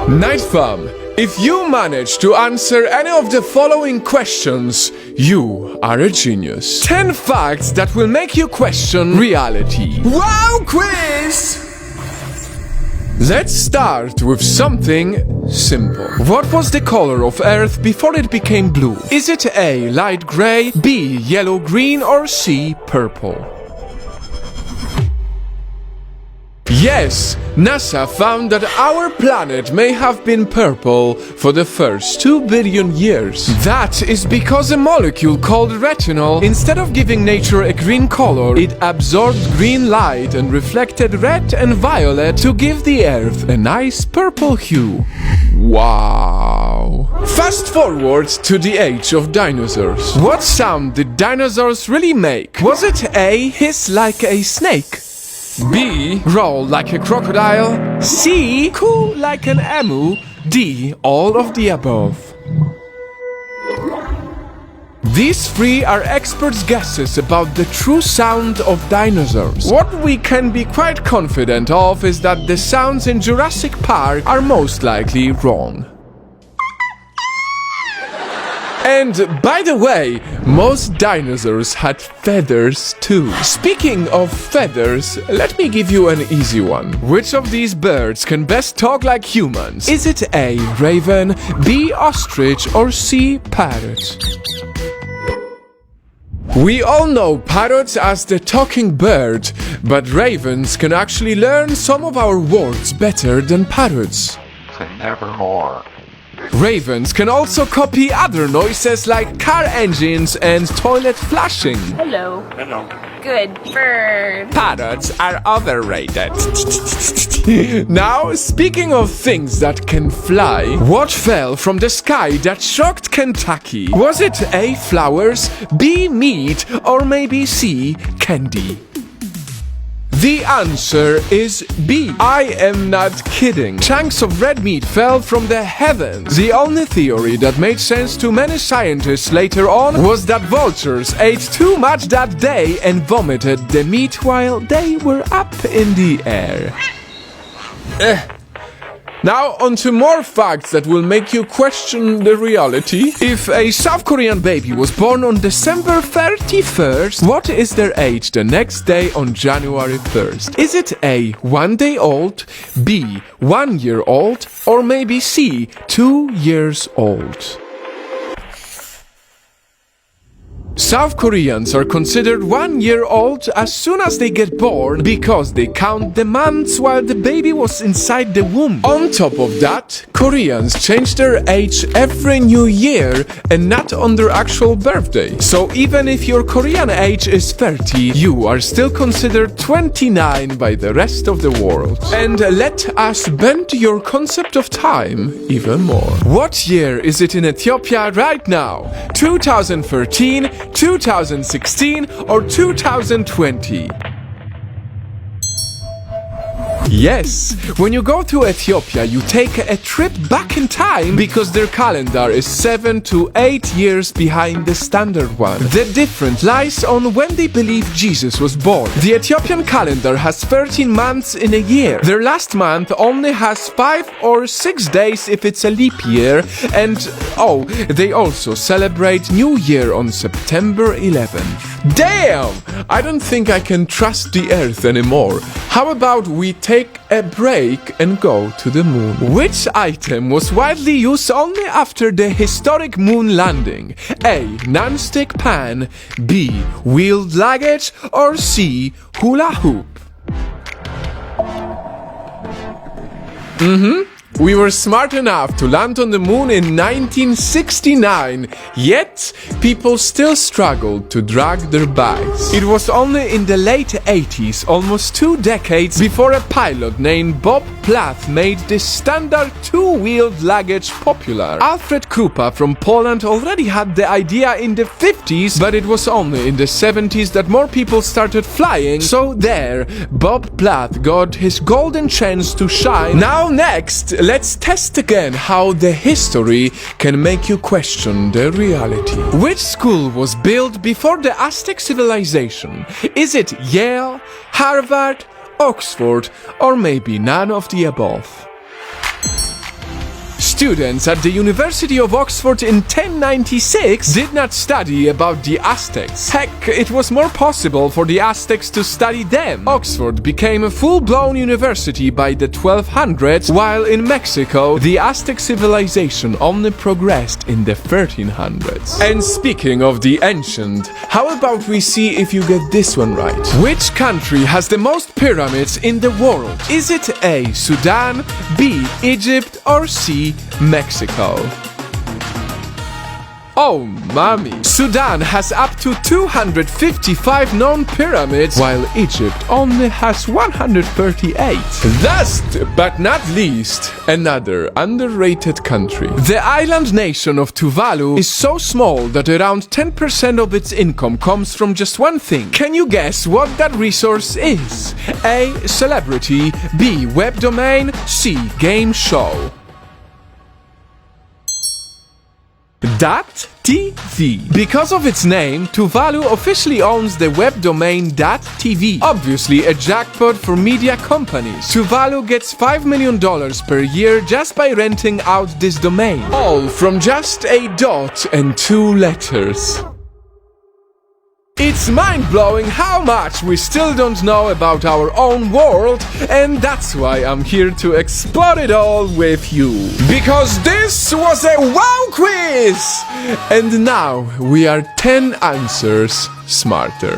Night Fam, if you manage to answer any of the following questions, you are a genius. 10 facts that will make you question reality. Wow, quiz! Let's start with something simple. What was the color of Earth before it became blue? Is it A, light gray, B, yellow-green, or C, purple? Yes, NASA found that our planet may have been purple for the first 2 billion years. That is because a molecule called retinol, instead of giving nature a green color, it absorbed green light and reflected red and violet to give the Earth a nice purple hue. Wow. Fast forward to the age of dinosaurs. What sound did dinosaurs really make? Was it A, hiss like a snake? B, roll like a crocodile? C, coo like an emu? D, all of the above? These 3 are experts' guesses about the true sound of dinosaurs. What we can be quite confident of is that the sounds in Jurassic Park are most likely wrong. And by the way, most dinosaurs had feathers too. Speaking of feathers, let me give you an easy one. Which of these birds can best talk like humans? Is it A, raven, B, ostrich, or C, parrot? We all know parrots as the talking bird, but ravens can actually learn some of our words better than parrots. Say nevermore. Ravens can also copy other noises like car engines and toilet flushing. Hello. Hello. Good bird. Parrots are overrated. Now, speaking of things that can fly, what fell from the sky that shocked Kentucky? Was it A, flowers, B, meat, or maybe C, candy? The answer is B. I am not kidding. Chunks of red meat fell from the heavens. The only theory that made sense to many scientists later on was that vultures ate too much that day and vomited the meat while they were up in the air. Now, on to more facts that will make you question the reality. If a South Korean baby was born on December 31st, what is their age the next day on January 1st? Is it A, 1 day old, B, 1 year old, or maybe C, 2 years old? South Koreans are considered 1 year old as soon as they get born because they count the months while the baby was inside the womb. On top of that, Koreans change their age every new year and not on their actual birthday. So even if your Korean age is 30, you are still considered 29 by the rest of the world. And let us bend your concept of time even more. What year is it in Ethiopia right now? 2013, 2016 or 2020? Yes, when you go to Ethiopia, you take a trip back in time because their calendar is 7 to 8 years behind the standard one. The difference lies on when they believe Jesus was born. The Ethiopian calendar has 13 months in a year. Their last month only has 5 or 6 days if it's a leap year, and they also celebrate New Year on September 11th. Damn! I don't think I can trust the Earth anymore. How about we take a break and go to the moon? Which item was widely used only after the historic moon landing? A, non-stick pan, B, wheeled luggage, or C, hula hoop? We were smart enough to land on the moon in 1969, yet people still struggled to drag their bags. It was only in the late 80s, almost 2 decades, before a pilot named Bob Plath made this standard 2-wheeled luggage popular. Alfred Krupa from Poland already had the idea in the 50s, but it was only in the 70s that more people started flying, so there, Bob Plath got his golden chance to shine. Now next, let's test again how the history can make you question the reality. Which school was built before the Aztec civilization? Is it Yale, Harvard, Oxford, or maybe none of the above? students at the University of Oxford in 1096 did not study about the Aztecs. Heck, it was more possible for the Aztecs to study them. Oxford became a full-blown university by the 1200s, while in Mexico, the Aztec civilization only progressed in the 1300s. And speaking of the ancient, how about we see if you get this one right? Which country has the most pyramids in the world? Is it A. Sudan, B. Egypt, or C. Mexico? Oh, mommy. Sudan has up to 255 known pyramids, while Egypt only has 138. Last but not least, another underrated country. The island nation of Tuvalu is so small that around 10% of its income comes from just one thing. Can you guess what that resource is? A. Celebrity, B. Web domain, C. Game show. .tv. Because of its name, Tuvalu officially owns the web domain .tv. Obviously a jackpot for media companies. Tuvalu gets $5 million per year just by renting out this domain. All from just a dot and 2 letters. It's mind-blowing how much we still don't know about our own world, and that's why I'm here to explore it all with you. Because this was a wow quiz! And now we are 10 answers smarter.